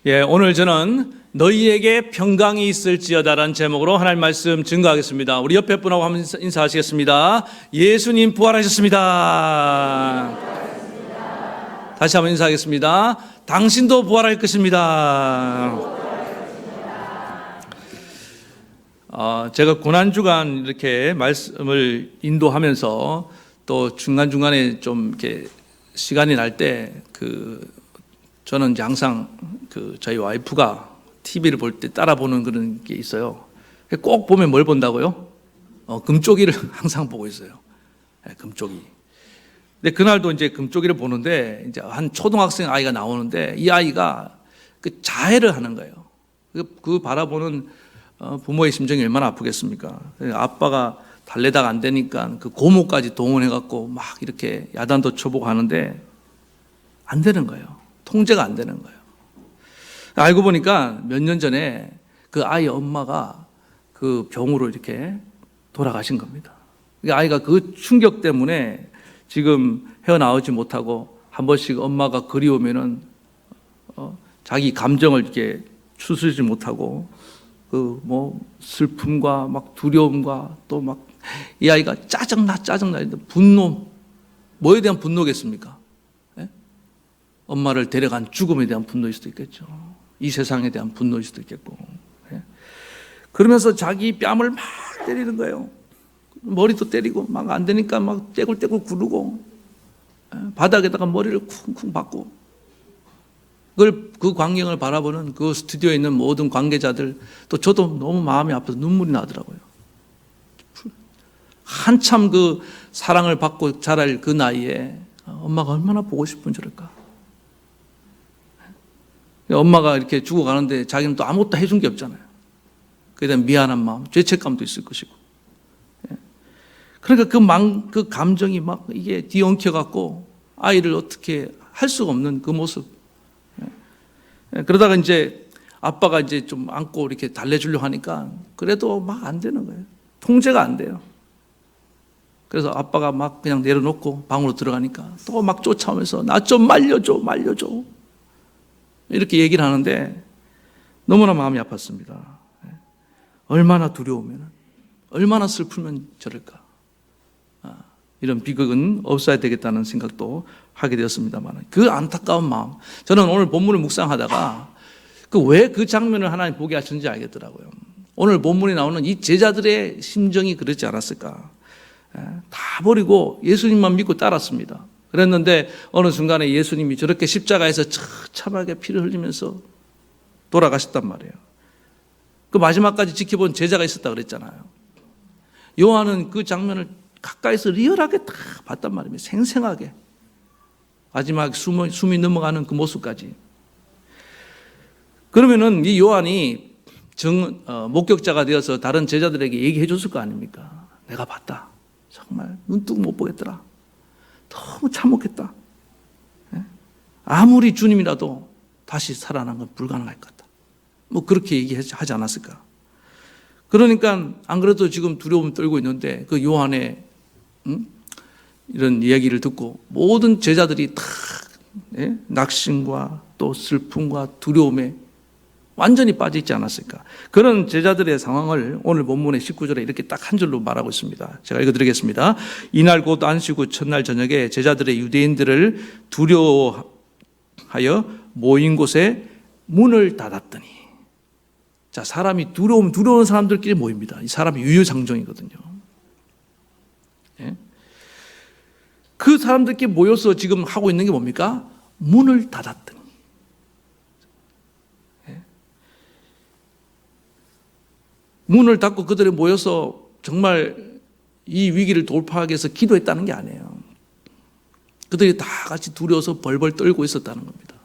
오늘 저는 너희에게 평강이 있을지어다라는 제목으로 하나님 말씀 증거하겠습니다. 우리 옆에 분하고 한번 인사하시겠습니다. 예수님 부활하셨습니다. 다시 한번 인사하겠습니다. 당신도 부활할 것입니다. 제가 고난주간 이렇게 말씀을 인도하면서 또 중간중간에 좀 이렇게 시간이 날 때 저는 이제 항상 저희 와이프가 TV를 볼 때 따라 보는 그런 게 있어요. 꼭 보면 뭘 본다고요? 금쪽이를 항상 보고 있어요. 금쪽이. 근데 그날도 이제 금쪽이를 보는데 이제 한 초등학생 아이가 나오는데 이 아이가 그 자해를 하는 거예요. 그 바라보는 부모의 심정이 얼마나 아프겠습니까? 아빠가 달래다가 안 되니까 그 고모까지 동원해갖고 막 이렇게 야단도 쳐보고 하는데 안 되는 거예요. 통제가 안 되는 거예요. 알고 보니까 몇 년 전에 그 아이 엄마가 그 병으로 이렇게 돌아가신 겁니다. 아이가 그 충격 때문에 지금 헤어나오지 못하고 한 번씩 엄마가 그리우면은 자기 감정을 이렇게 추스르지 못하고 슬픔과 막 두려움과 또 막 이 아이가 짜증나 분노, 뭐에 대한 분노겠습니까? 엄마를 데려간 죽음에 대한 분노일 수도 있겠죠. 이 세상에 대한 분노일 수도 있겠고. 그러면서 자기 뺨을 막 때리는 거예요. 머리도 때리고 막 안 되니까 막 떼굴떼굴 구르고 바닥에다가 머리를 쿵쿵 박고 그 광경을 바라보는 그 스튜디오에 있는 모든 관계자들 또 저도 너무 마음이 아파서 눈물이 나더라고요. 한참 그 사랑을 받고 자랄 그 나이에 엄마가 얼마나 보고 싶은 줄일까. 엄마가 이렇게 죽어가는데 자기는 또 아무것도 해준 게 없잖아요. 그에 대한 미안한 마음, 죄책감도 있을 것이고. 그러니까 그 감정이 막 이게 뒤엉켜갖고 아이를 어떻게 할 수가 없는 그 모습. 그러다가 이제 아빠가 이제 좀 안고 이렇게 달래주려고 하니까 그래도 막 안 되는 거예요. 통제가 안 돼요. 그래서 아빠가 막 그냥 내려놓고 방으로 들어가니까 또 막 쫓아오면서 나 좀 말려줘. 이렇게 얘기를 하는데 너무나 마음이 아팠습니다. 얼마나 두려우면, 얼마나 슬프면 저럴까. 이런 비극은 없어야 되겠다는 생각도 하게 되었습니다만 그 안타까운 마음, 저는 오늘 본문을 묵상하다가 왜 그 장면을 하나님 보게 하셨는지 알겠더라고요. 오늘 본문에 나오는 이 제자들의 심정이 그렇지 않았을까. 다 버리고 예수님만 믿고 따랐습니다. 그랬는데 어느 순간에 예수님이 저렇게 십자가에서 처참하게 피를 흘리면서 돌아가셨단 말이에요. 그 마지막까지 지켜본 제자가 있었다 그랬잖아요. 요한은 그 장면을 가까이서 리얼하게 다 봤단 말입니다. 생생하게. 마지막 숨이 넘어가는 그 모습까지. 그러면은 이 요한이 목격자가 되어서 다른 제자들에게 얘기해 줬을 거 아닙니까? 내가 봤다. 정말 눈뜨고 못 보겠더라. 너무 참혹했다. 아무리 주님이라도 다시 살아난 건 불가능할 것 같다. 그렇게 얘기하지 않았을까? 그러니까 안 그래도 지금 두려움 떨고 있는데 그 요한의 이런 이야기를 듣고 모든 제자들이 다 낙심과 또 슬픔과 두려움에 완전히 빠져있지 않았을까. 그런 제자들의 상황을 오늘 본문의 19절에 이렇게 딱 한 줄로 말하고 있습니다. 제가 읽어드리겠습니다. 이날 곧 안식 후 첫날 저녁에 제자들의 유대인들을 두려워하여 모인 곳에 문을 닫았더니, 자, 사람이 두려운 사람들끼리 모입니다. 이 사람이 유유상종이거든요. 그 사람들끼리 모여서 지금 하고 있는 게 뭡니까? 문을 닫았더니. 문을 닫고 그들이 모여서 정말 이 위기를 돌파하기 위해서 기도했다는 게 아니에요. 그들이 다 같이 두려워서 벌벌 떨고 있었다는 겁니다.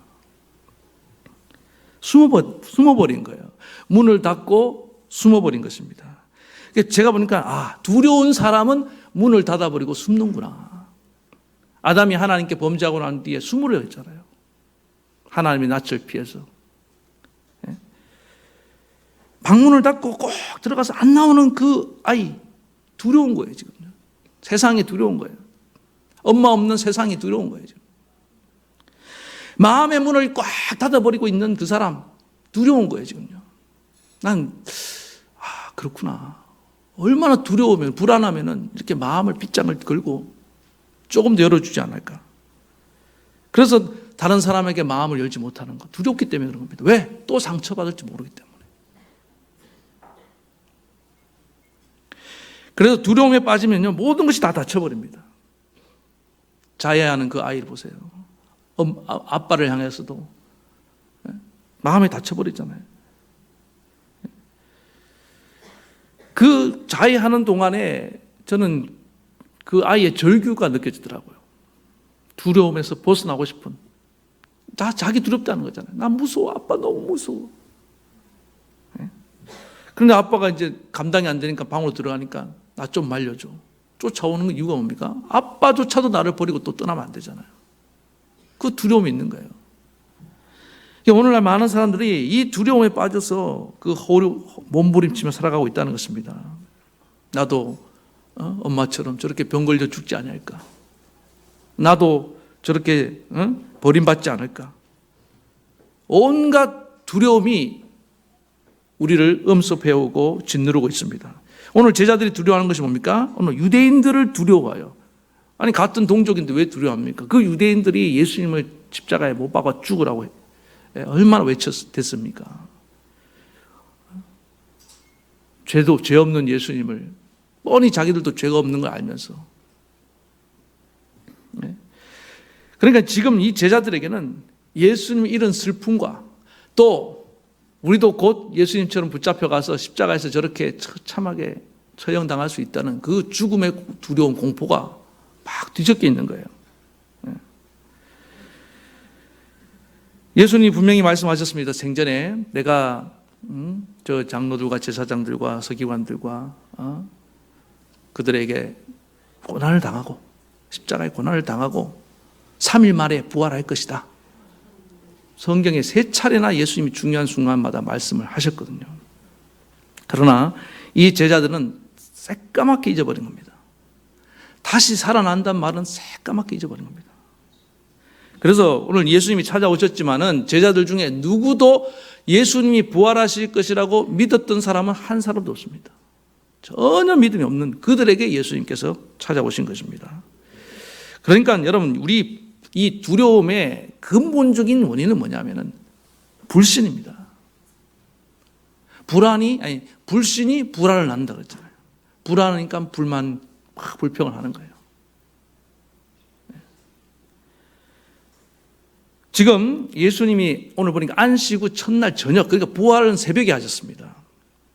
숨어버린 거예요. 문을 닫고 숨어버린 것입니다. 제가 보니까 두려운 사람은 문을 닫아버리고 숨는구나. 아담이 하나님께 범죄하고 난 뒤에 숨으려 했잖아요. 하나님의 낯을 피해서. 방문을 닫고 꼭 들어가서 안 나오는 그 아이, 두려운 거예요, 지금. 세상이 두려운 거예요. 엄마 없는 세상이 두려운 거예요, 지금. 마음의 문을 꽉 닫아버리고 있는 그 사람, 두려운 거예요, 지금요. 그렇구나. 얼마나 두려우면, 불안하면 이렇게 마음을 빗장을 걸고 조금 더 열어주지 않을까. 그래서 다른 사람에게 마음을 열지 못하는 거. 두렵기 때문에 그런 겁니다. 왜? 또 상처받을지 모르기 때문에. 그래서 두려움에 빠지면요, 모든 것이 다 닫혀버립니다. 자해하는 그 아이를 보세요. 아빠를 향해서도 마음이 닫혀버리잖아요. 그 자해하는 동안에 저는 그 아이의 절규가 느껴지더라고요. 두려움에서 벗어나고 싶은. 자기 두렵다는 거잖아요. 나 무서워. 아빠 너무 무서워. 그런데 아빠가 이제 감당이 안 되니까 방으로 들어가니까 나 좀 말려줘. 쫓아오는 이유가 뭡니까? 아빠조차도 나를 버리고 또 떠나면 안 되잖아요. 그 두려움이 있는 거예요. 오늘날 많은 사람들이 이 두려움에 빠져서 그 몸부림치며 살아가고 있다는 것입니다. 나도 엄마처럼 저렇게 병 걸려 죽지 않을까? 나도 저렇게 버림받지 않을까? 온갖 두려움이 우리를 엄습해오고 짓누르고 있습니다. 오늘 제자들이 두려워하는 것이 뭡니까? 오늘 유대인들을 두려워해요. 아니 같은 동족인데 왜 두려워합니까? 그 유대인들이 예수님을 십자가에 못 박아 죽으라고 얼마나 외쳤겠습니까? 죄 없는 예수님을 뻔히 자기들도 죄가 없는 걸 알면서. 그러니까 지금 이 제자들에게는 예수님의 이런 슬픔과 또 우리도 곧 예수님처럼 붙잡혀가서 십자가에서 저렇게 처참하게 처형당할 수 있다는 그 죽음의 두려운 공포가 막 뒤섞여 있는 거예요. 예수님이 분명히 말씀하셨습니다. 생전에 내가 저 장로들과 제사장들과 서기관들과 그들에게 고난을 당하고 십자가의 고난을 당하고 3일 만에 부활할 것이다. 성경에 3차례나 예수님이 중요한 순간마다 말씀을 하셨거든요. 그러나 이 제자들은 새까맣게 잊어버린 겁니다. 다시 살아난다는 말은 새까맣게 잊어버린 겁니다. 그래서 오늘 예수님이 찾아오셨지만은 제자들 중에 누구도 예수님이 부활하실 것이라고 믿었던 사람은 한 사람도 없습니다. 전혀 믿음이 없는 그들에게 예수님께서 찾아오신 것입니다. 그러니까 여러분, 우리 이 두려움의 근본적인 원인은 뭐냐면은 불신입니다. 불신이 불안을 낳는다 그랬잖아요. 불안하니까 불평을 하는 거예요. 지금 예수님이 오늘 보니까 안식 후 첫날 저녁, 그러니까 부활은 새벽에 하셨습니다.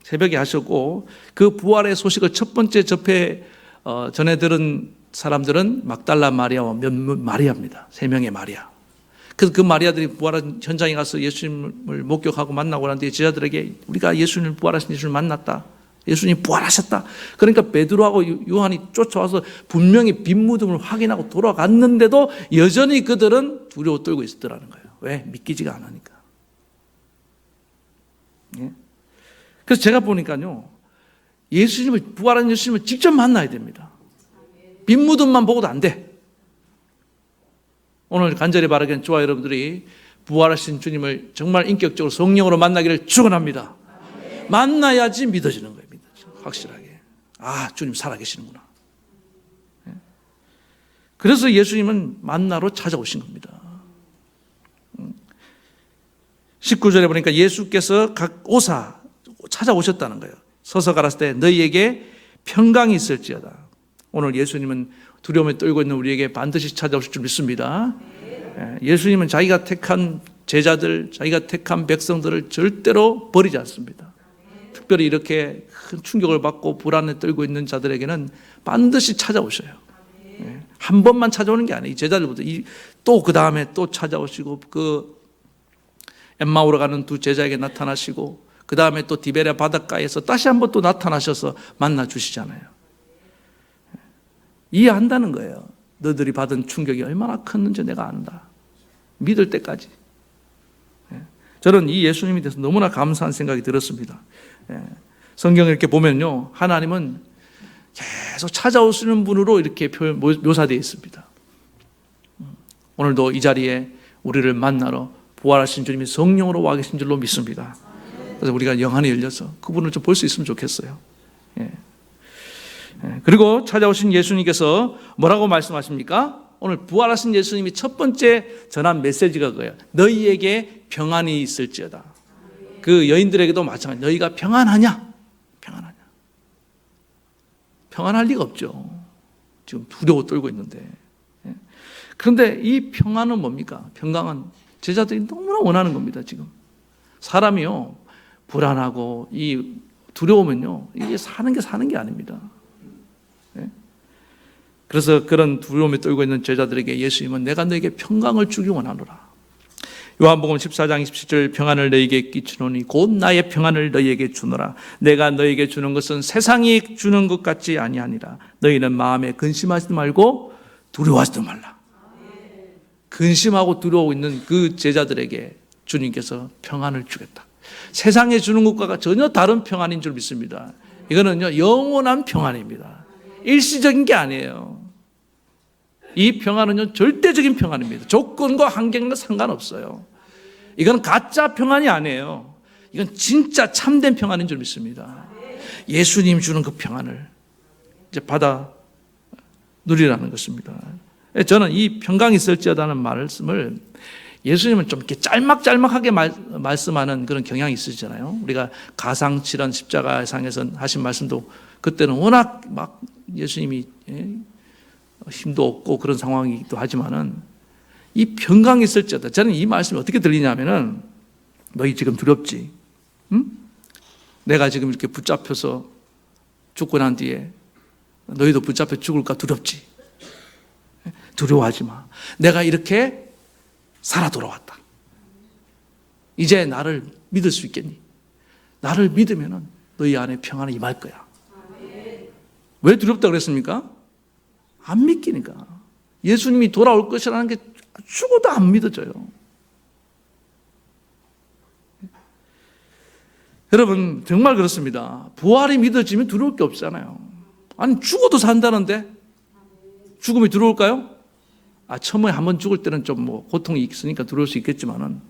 새벽에 하셨고 그 부활의 소식을 첫 번째 전해 들은 사람들은 막달라 마리아와 마리아입니다. 3명의 마리아. 그래서 그 마리아들이 부활한 현장에 가서 예수님을 목격하고 만나고 난 뒤에 제자들에게 우리가 예수님 부활하신 예수님을 만났다. 예수님 부활하셨다. 그러니까 베드로하고 요한이 쫓아와서 분명히 빈 무덤을 확인하고 돌아갔는데도 여전히 그들은 두려워 떨고 있었더라는 거예요. 왜? 믿기지가 않으니까. 예? 그래서 제가 보니까요, 부활한 예수님을 직접 만나야 됩니다. 빈 무덤만 보고도 안 돼. 오늘 간절히 바라기는 저와 여러분들이 부활하신 주님을 정말 인격적으로 성령으로 만나기를 축원합니다. 만나야지 믿어지는 거예요. 확실하게. 주님 살아계시는구나. 그래서 예수님은 만나러 찾아오신 겁니다. 19절에 보니까 예수께서 찾아오셨다는 거예요. 서서 가라사대 때 너희에게 평강이 있을지어다. 오늘 예수님은 두려움에 떨고 있는 우리에게 반드시 찾아오실 줄 믿습니다. 예수님은 자기가 택한 제자들, 자기가 택한 백성들을 절대로 버리지 않습니다. 특별히 이렇게 큰 충격을 받고 불안에 떨고 있는 자들에게는 반드시 찾아오셔요. 한 번만 찾아오는 게 아니에요. 제자들부터 또 그 다음에 또 찾아오시고 그 엠마오로 가는 2 제자에게 나타나시고 그 다음에 또 디베랴 바닷가에서 다시 한번 또 나타나셔서 만나 주시잖아요. 이해한다는 거예요. 너들이 받은 충격이 얼마나 컸는지 내가 안다. 믿을 때까지. 저는 이 예수님에 대해서 너무나 감사한 생각이 들었습니다. 성경을 이렇게 보면요, 하나님은 계속 찾아오시는 분으로 이렇게 묘사되어 있습니다. 오늘도 이 자리에 우리를 만나러 부활하신 주님이 성령으로 와 계신 줄로 믿습니다. 그래서 우리가 영안이 열려서 그분을 좀 볼 수 있으면 좋겠어요. 예. 그리고 찾아오신 예수님께서 뭐라고 말씀하십니까? 오늘 부활하신 예수님이 첫 번째 전한 메시지가 그거예요. 너희에게 평안이 있을지어다. 그 여인들에게도 마찬가지. 너희가 평안하냐? 평안하냐? 평안할 리가 없죠. 지금 두려워 떨고 있는데. 그런데 이 평안은 뭡니까? 평강은 제자들이 너무나 원하는 겁니다. 지금 사람이요 불안하고 이 두려우면요 이게 사는 게 아닙니다. 그래서 그런 두려움에 떨고 있는 제자들에게 예수님은 내가 너에게 평강을 주기 원하노라. 요한복음 14장 27절 평안을 너희에게 끼치노니 곧 나의 평안을 너희에게 주노라. 내가 너희에게 주는 것은 세상이 주는 것 같지 아니하니라. 너희는 마음에 근심하지 말고 두려워하지도 말라. 근심하고 두려워하고 있는 그 제자들에게 주님께서 평안을 주겠다. 세상에 주는 것과 전혀 다른 평안인 줄 믿습니다. 이거는요 영원한 평안입니다. 일시적인 게 아니에요. 이 평안은요 절대적인 평안입니다. 조건과 환경과 상관없어요. 이건 가짜 평안이 아니에요. 이건 진짜 참된 평안인 줄 믿습니다. 예수님 주는 그 평안을 이제 받아 누리라는 것입니다. 저는 이 평강이 있을지어다는 말씀을 예수님은 좀 이렇게 짤막짤막하게 말씀하는 그런 경향이 있으시잖아요. 우리가 가상칠한 십자가상에서 하신 말씀도 그때는 워낙 막 예수님이 힘도 없고 그런 상황이기도 하지만은 이 평강이 있을지어다. 저는 이 말씀이 어떻게 들리냐면은 너희 지금 두렵지? 응? 내가 지금 이렇게 붙잡혀서 죽고 난 뒤에 너희도 붙잡혀 죽을까 두렵지? 두려워하지 마. 내가 이렇게 살아 돌아왔다. 이제 나를 믿을 수 있겠니? 나를 믿으면은 너희 안에 평안이 임할 거야. 왜 두렵다고 그랬습니까? 안 믿기니까. 예수님이 돌아올 것이라는 게 죽어도 안 믿어져요. 여러분 정말 그렇습니다. 부활이 믿어지면 두려울 게 없잖아요. 아니 죽어도 산다는데 죽음이 두려울까요? 처음에 한번 죽을 때는 좀 고통이 있으니까 두려울 수 있겠지만은.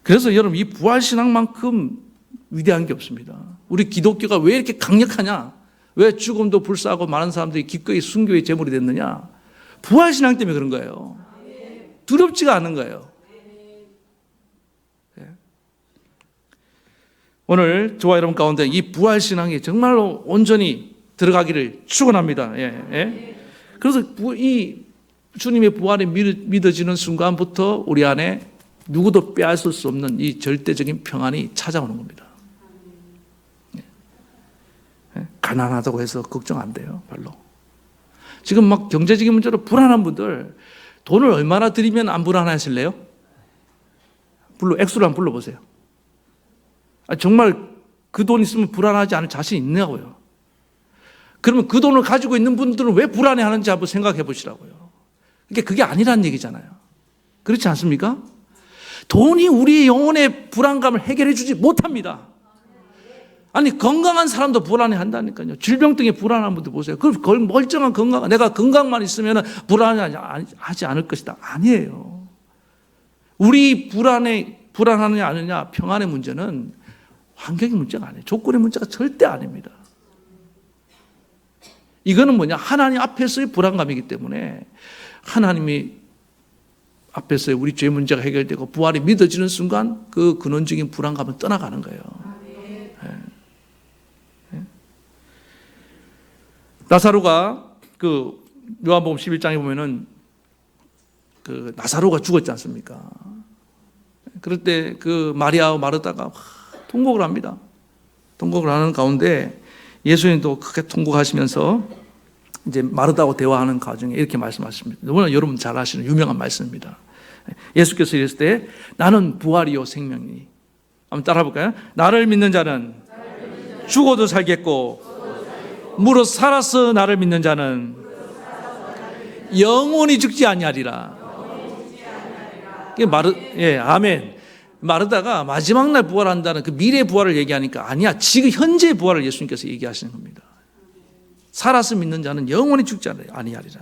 그래서 여러분 이 부활신앙만큼 위대한 게 없습니다. 우리 기독교가 왜 이렇게 강력하냐? 왜 죽음도 불사하고 많은 사람들이 기꺼이 순교의 제물이 됐느냐? 부활신앙 때문에 그런 거예요. 두렵지가 않은 거예요. 오늘 저와 여러분 가운데 이 부활신앙이 정말로 온전히 들어가기를 축원합니다. 그래서 이 주님의 부활이 믿어지는 순간부터 우리 안에 누구도 빼앗을 수 없는 이 절대적인 평안이 찾아오는 겁니다. 가난하다고 해서 걱정 안 돼요. 별로. 지금 막 경제적인 문제로 불안한 분들 돈을 얼마나 드리면 안 불안하실래요? 액수를 한번 불러보세요. 정말 그 돈 있으면 불안하지 않을 자신 있냐고요. 그러면 그 돈을 가지고 있는 분들은 왜 불안해하는지 한번 생각해 보시라고요. 그게 아니란 얘기잖아요. 그렇지 않습니까? 돈이 우리 영혼의 불안감을 해결해 주지 못합니다. 아니 건강한 사람도 불안해한다니까요. 질병 등에 불안한 분들 보세요. 그럼 멀쩡한 건강, 내가 건강만 있으면 불안하지 않을 것이다. 아니에요. 우리 불안하느냐 아니냐 평안의 문제는 환경의 문제가 아니에요. 조건의 문제가 절대 아닙니다. 이거는 뭐냐? 하나님 앞에서의 불안감이기 때문에 하나님이 앞에서의 우리 죄 문제가 해결되고 부활이 믿어지는 순간 그 근원적인 불안감은 떠나가는 거예요. 나사로가 그 요한복음 11장에 보면은 그 나사로가 죽었지 않습니까? 그럴 때 그 마리아와 마르다가 통곡을 합니다. 통곡을 하는 가운데 예수님도 크게 통곡하시면서 이제 마르다하고 대화하는 과정에 이렇게 말씀하십니다. 너무나 여러분 잘 아시는 유명한 말씀입니다. 예수께서 이랬을 때 나는 부활이요 생명이니. 한번 따라 볼까요? 나를 믿는 자는 죽어도 살겠고 무릇 살아서 나를 믿는 자는 영원히 죽지 아니하리라. 아멘. 마르다가 마지막 날 부활한다는 그 미래 부활을 얘기하니까 아니야. 지금 현재 부활을 예수님께서 얘기하시는 겁니다. 살아서 믿는 자는 영원히 죽지 아니하리라.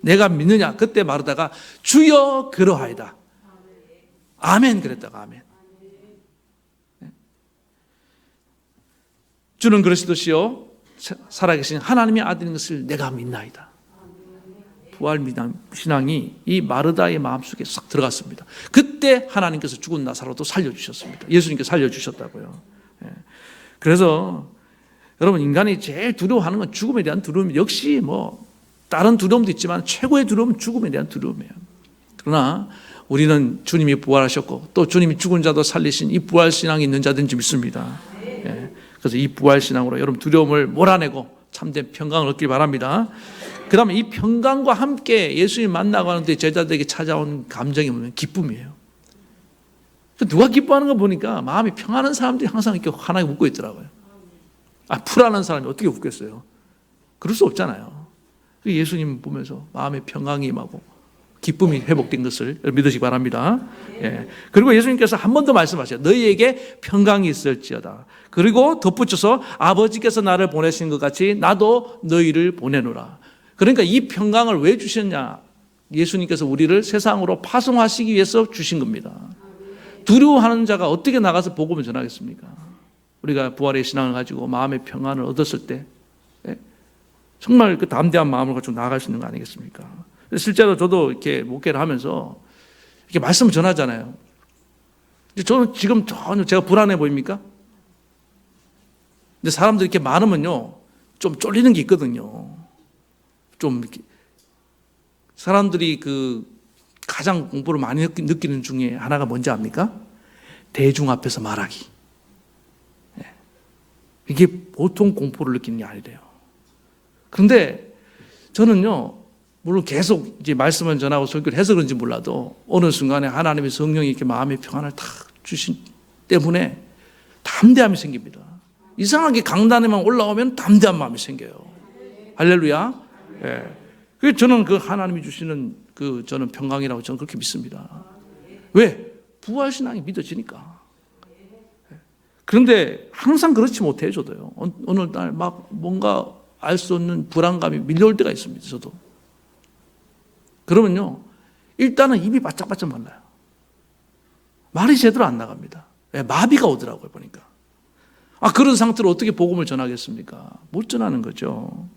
내가 믿느냐? 그때 마르다가 주여 그러하이다. 아멘 그랬다가 아멘. 주는 그러시듯이요 살아계신 하나님의 아들인 것을 내가 믿나이다. 부활 신앙이 이 마르다의 마음속에 싹 들어갔습니다. 그때 하나님께서 죽은 나사로도 살려주셨습니다. 예수님께서 살려주셨다고요. 그래서 여러분 인간이 제일 두려워하는 건 죽음에 대한 두려움. 역시 뭐 다른 두려움도 있지만 최고의 두려움은 죽음에 대한 두려움이에요. 그러나 우리는 주님이 부활하셨고 또 주님이 죽은 자도 살리신 이 부활 신앙이 있는 자들인지 믿습니다. 그래서 이 부활 신앙으로 여러분 두려움을 몰아내고 참된 평강을 얻길 바랍니다. 그 다음에 이 평강과 함께 예수님 만나고 하는데 제자들에게 찾아온 감정이 뭐냐면 기쁨이에요. 누가 기뻐하는 거 보니까 마음이 평안한 사람들이 항상 이렇게 환하게 웃고 있더라고요. 불안한 사람이 어떻게 웃겠어요? 그럴 수 없잖아요. 예수님 보면서 마음의 평강이 임하고 기쁨이 회복된 것을 믿으시기 바랍니다. 그리고 예수님께서 한 번 더 말씀하셔요. 너희에게 평강이 있을지어다. 그리고 덧붙여서 아버지께서 나를 보내신 것 같이 나도 너희를 보내노라. 그러니까 이 평강을 왜 주셨냐? 예수님께서 우리를 세상으로 파송하시기 위해서 주신 겁니다. 두려워하는 자가 어떻게 나가서 복음을 전하겠습니까? 우리가 부활의 신앙을 가지고 마음의 평안을 얻었을 때 정말 그 담대한 마음을 가지고 나아갈 수 있는 거 아니겠습니까? 실제로 저도 이렇게 목회를 하면서 이렇게 말씀을 전하잖아요. 저는 지금 전혀 제가 불안해 보입니까? 근데 사람들이 이렇게 많으면요, 좀 쫄리는 게 있거든요. 좀 이렇게 사람들이 그 가장 공포를 많이 느끼는 중에 하나가 뭔지 압니까? 대중 앞에서 말하기. 이게 보통 공포를 느끼는 게 아니래요. 그런데 저는요, 물론 계속 이제 말씀을 전하고 설교를 해서 그런지 몰라도 어느 순간에 하나님의 성령이 이렇게 마음의 평안을 탁 주신 때문에 담대함이 생깁니다. 이상하게 강단에만 올라오면 담대한 마음이 생겨요. 할렐루야. 그래서 저는 그 하나님이 주시는 그 저는 평강이라고 저는 그렇게 믿습니다. 왜? 부활신앙이 믿어지니까. 그런데 항상 그렇지 못해요, 저도요. 어느 날 막 뭔가 알 수 없는 불안감이 밀려올 때가 있습니다, 저도. 그러면요, 일단은 입이 바짝바짝 말라요. 말이 제대로 안 나갑니다. 왜? 마비가 오더라고요, 보니까. 그런 상태로 어떻게 복음을 전하겠습니까? 못 전하는 거죠.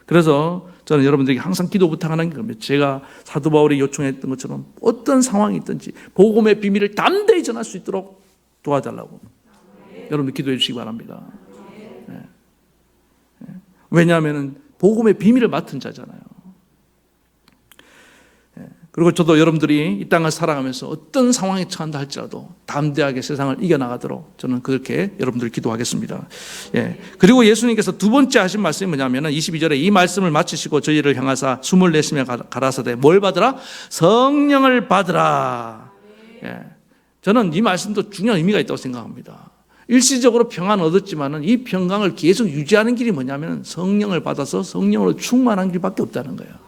그래서 저는 여러분들에게 항상 기도 부탁하는 게 겁니다. 제가 사도 바울이 요청했던 것처럼 어떤 상황이 있든지 복음의 비밀을 담대히 전할 수 있도록 도와달라고 여러분들 기도해 주시기 바랍니다. 왜냐하면 복음의 비밀을 맡은 자잖아요. 그리고 저도 여러분들이 이 땅을 살아가면서 어떤 상황에 처한다 할지라도 담대하게 세상을 이겨나가도록 저는 그렇게 여러분들 기도하겠습니다. 그리고 예수님께서 두 번째 하신 말씀이 뭐냐면 22절에 이 말씀을 마치시고 저희를 향하사 숨을 내쉬며 가라사대 뭘 받으라? 성령을 받으라. 저는 이 말씀도 중요한 의미가 있다고 생각합니다. 일시적으로 평안을 얻었지만 이 평강을 계속 유지하는 길이 뭐냐면 성령을 받아서 성령으로 충만한 길밖에 없다는 거예요.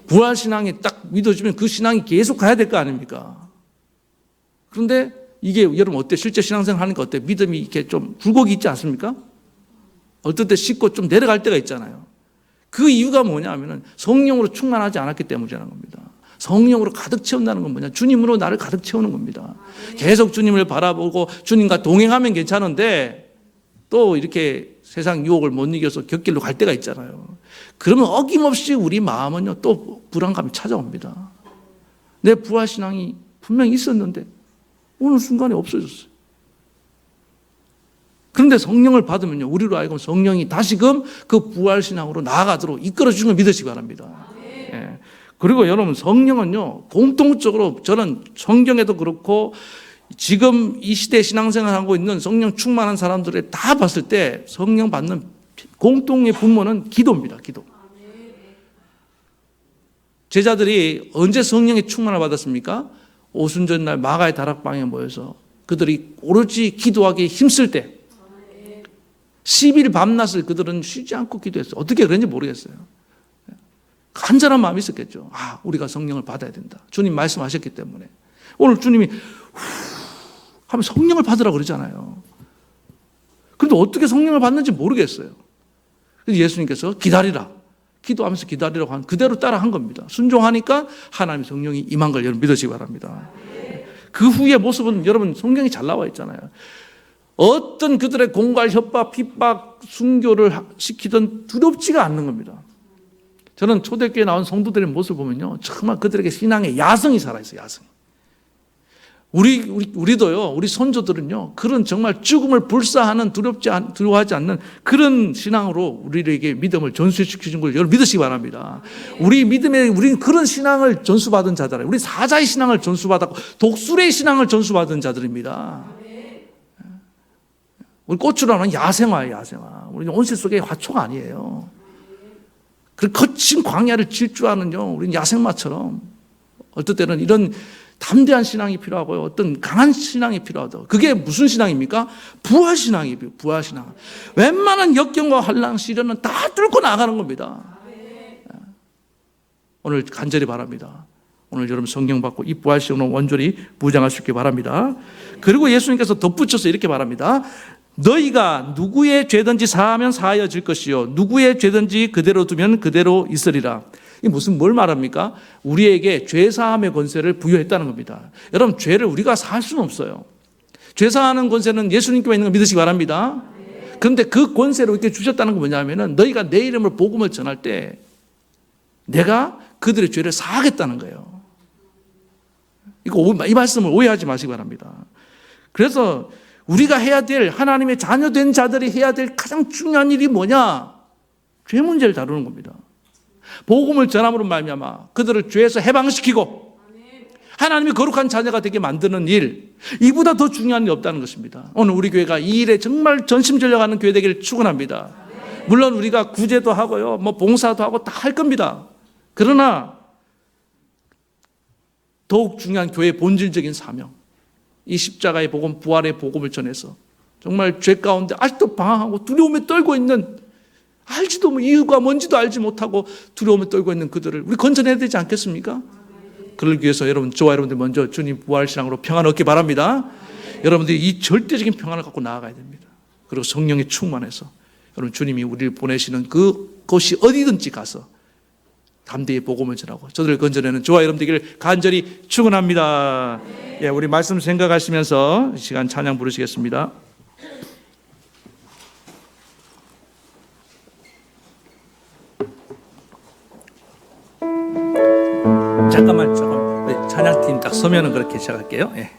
부활신앙이 딱 믿어지면 그 신앙이 계속 가야 될 거 아닙니까? 그런데 이게 여러분 어때? 실제 신앙생활 하니까 어때? 믿음이 이렇게 좀 굴곡이 있지 않습니까? 어떨 때 씻고 좀 내려갈 때가 있잖아요. 그 이유가 뭐냐면 성령으로 충만하지 않았기 때문이라는 겁니다. 성령으로 가득 채운다는 건 뭐냐? 주님으로 나를 가득 채우는 겁니다. 계속 주님을 바라보고 주님과 동행하면 괜찮은데 또 이렇게 세상 유혹을 못 이겨서 곁길로 갈 때가 있잖아요. 그러면 어김없이 우리 마음은요 또 불안감이 찾아옵니다. 내 부활신앙이 분명히 있었는데 어느 순간에 없어졌어요. 그런데 성령을 받으면요 우리로 하여금 성령이 다시금 그 부활신앙으로 나아가도록 이끌어주는 걸 믿으시기 바랍니다. 그리고 여러분 성령은요 공통적으로 저는 성경에도 그렇고 지금 이 시대에 신앙생활하고 있는 성령 충만한 사람들을 다 봤을 때 성령 받는 공통의 분모는 기도입니다. 기도. 제자들이 언제 성령의 충만을 받았습니까? 오순절날 마가의 다락방에 모여서 그들이 오로지 기도하기에 힘쓸 때 10일 밤낮을 그들은 쉬지 않고 기도했어요. 어떻게 그런지 모르겠어요. 간절한 마음이 있었겠죠. 우리가 성령을 받아야 된다. 주님 말씀하셨기 때문에. 오늘 주님이 하면 성령을 받으라고 그러잖아요. 그런데 어떻게 성령을 받는지 모르겠어요. 그래서 예수님께서 기다리라. 기도하면서 기다리라고 한 그대로 따라 한 겁니다. 순종하니까 하나님의 성령이 임한 걸 여러분 믿으시기 바랍니다. 그 후의 모습은 여러분 성경이 잘 나와 있잖아요. 어떤 그들의 공갈, 협박, 핍박, 순교를 시키던 두렵지가 않는 겁니다. 저는 초대교회에 나온 성도들의 모습을 보면요, 정말 그들에게 신앙의 야성이 살아있어요. 야성. 우리도요, 우리 선조들은요, 그런 정말 죽음을 불사하는 두려워하지 않는 그런 신앙으로 우리에게 믿음을 전수시키는 걸 여러분 믿으시기 바랍니다. 우리는 그런 신앙을 전수받은 자들이에요. 우리 사자의 신앙을 전수받았고 독수리의 신앙을 전수받은 자들입니다. 우리 꽃으로는 야생화예요, 야생화. 우리는 온실 속의 화초가 아니에요. 그 거친 광야를 질주하는요, 우리는 야생마처럼 어떨 때는 이런 담대한 신앙이 필요하고요, 어떤 강한 신앙이 필요하다. 그게 무슨 신앙입니까? 부활신앙이에요. 부활신앙. 웬만한 역경과 환난 시련은 다 뚫고 나가는 겁니다. 오늘 간절히 바랍니다. 오늘 여러분 성경 받고 이 부활신앙으로 온전히 무장할 수 있게 바랍니다. 그리고 예수님께서 덧붙여서 이렇게 말합니다. 너희가 누구의 죄든지 사하면 사하여질 것이요 누구의 죄든지 그대로 두면 그대로 있으리라. 이게 뭘 말합니까? 우리에게 죄사함의 권세를 부여했다는 겁니다. 여러분, 죄를 우리가 사할 수는 없어요. 죄사하는 권세는 예수님께만 있는 걸 믿으시기 바랍니다. 그런데 그 권세를 이렇게 주셨다는 건 뭐냐면은 너희가 내 이름을 복음을 전할 때 내가 그들의 죄를 사하겠다는 거예요. 이 말씀을 오해하지 마시기 바랍니다. 그래서 우리가 해야 될, 하나님의 자녀된 자들이 해야 될 가장 중요한 일이 뭐냐? 죄 문제를 다루는 겁니다. 복음을 전함으로 말미암아 그들을 죄에서 해방시키고 하나님의 거룩한 자녀가 되게 만드는 일, 이보다 더 중요한 일이 없다는 것입니다. 오늘 우리 교회가 이 일에 정말 전심전력하는 교회 되기를 축원합니다. 물론 우리가 구제도 하고요, 봉사도 하고 다 할 겁니다. 그러나 더욱 중요한 교회의 본질적인 사명, 이 십자가의 복음, 부활의 복음을 전해서 정말 죄 가운데 아직도 방황하고 두려움에 떨고 있는, 알지도 이유가 뭔지도 알지 못하고 두려움에 떨고 있는 그들을 우리 건져내야 되지 않겠습니까? 그러기 위해서 저와 여러분들 먼저 주님 부활신앙으로 평안을 얻기 바랍니다. 여러분들이 이 절대적인 평안을 갖고 나아가야 됩니다. 그리고 성령에 충만해서 여러분 주님이 우리를 보내시는 그곳이 어디든지 가서 담대히 복음을 전하고 저들을 건져내는 저와 여러분 되기를 간절히 축원합니다. 예, 우리 말씀 생각하시면서 이 시간 찬양 부르시겠습니다. 잠깐만 찬양팀 딱 서면은 그렇게 시작할게요. 예.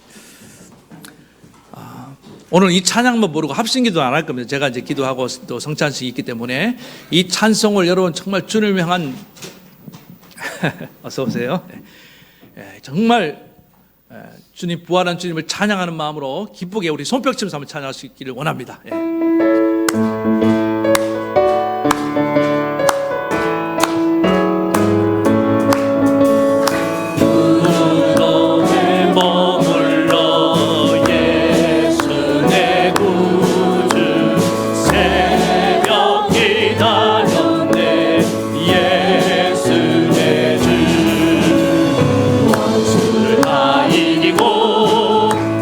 오늘 이 찬양만 모르고 합심기도 안 할 겁니다. 제가 이제 기도하고 또 성찬식이 있기 때문에 이 찬송을 여러분 정말 주님을 향한 어서 오세요. 예, 정말 주님 부활한 주님을 찬양하는 마음으로 기쁘게 우리 손뼉치면서 한번 찬양할 수 있기를 원합니다. 예.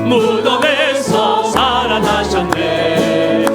무덤에서 살아나셨네.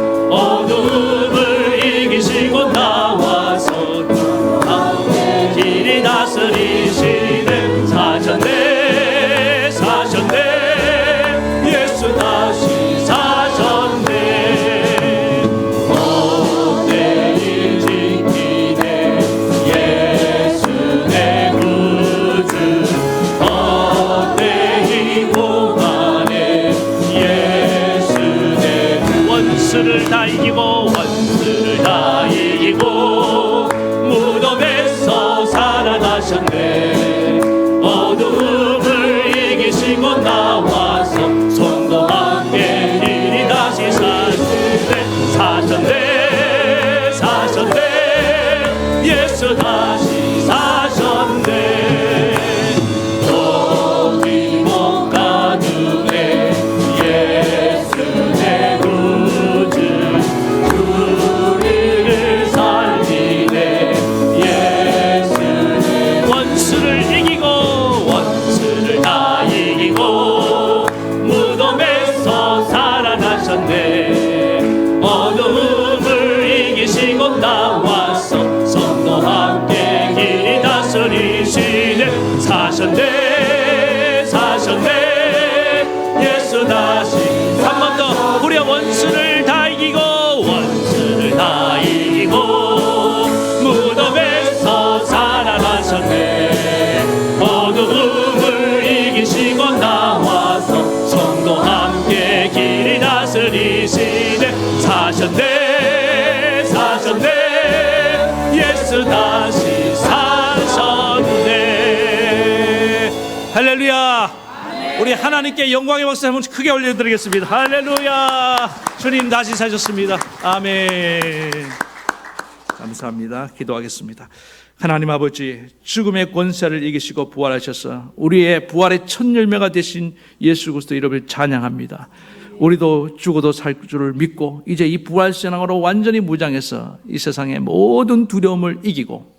할렐루야. 우리 하나님께 영광의 박수 한번 크게 올려드리겠습니다. 할렐루야. 주님 다시 사셨습니다. 아멘. 감사합니다. 기도하겠습니다. 하나님 아버지, 죽음의 권세를 이기시고 부활하셔서 우리의 부활의 첫 열매가 되신 예수 그리스도 이름을 찬양합니다. 우리도 죽어도 살 줄을 믿고 이제 이 부활신앙으로 완전히 무장해서 이 세상의 모든 두려움을 이기고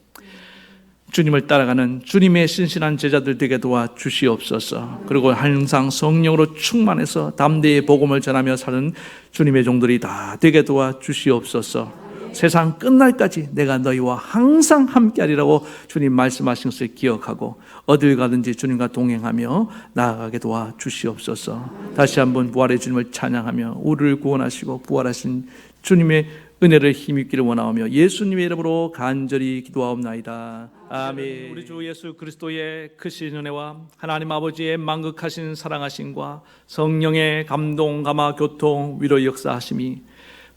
주님을 따라가는 주님의 신실한 제자들 되게 도와 주시옵소서. 그리고 항상 성령으로 충만해서 담대히 복음을 전하며 사는 주님의 종들이 다 되게 도와 주시옵소서. 세상 끝날까지 내가 너희와 항상 함께하리라고 주님 말씀하신 것을 기억하고 어딜 가든지 주님과 동행하며 나아가게 도와 주시옵소서. 다시 한번 부활의 주님을 찬양하며 우리를 구원하시고 부활하신 주님의 은혜를 힘입기를 원하오며 예수님의 이름으로 간절히 기도하옵나이다. 아멘. 우리 주 예수 그리스도의 크신 은혜와 하나님 아버지의 만극하신 사랑하심과 성령의 감동, 감화, 교통, 위로 역사하심이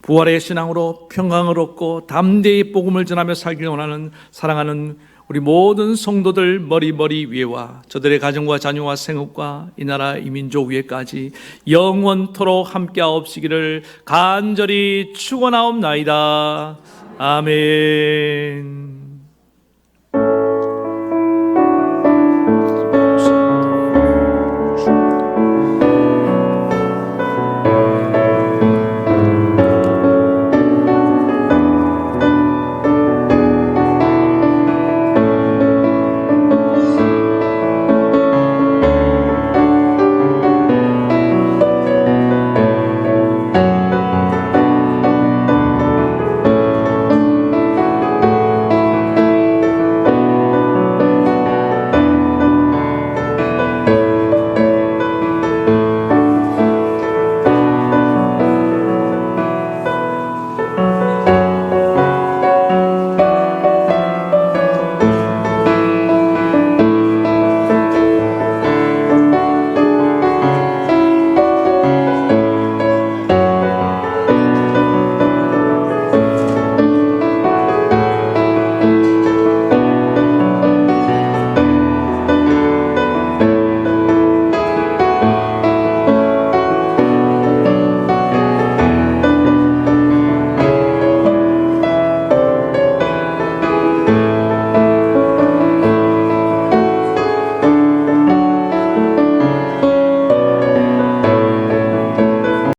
부활의 신앙으로 평강을 얻고 담대히 복음을 전하며 살길 원하는 사랑하는 우리 모든 성도들 머리 위에와 저들의 가정과 자녀와 생업과 이 나라 이 민족 위에까지 영원토록 함께하옵시기를 간절히 축원하옵나이다. 아멘.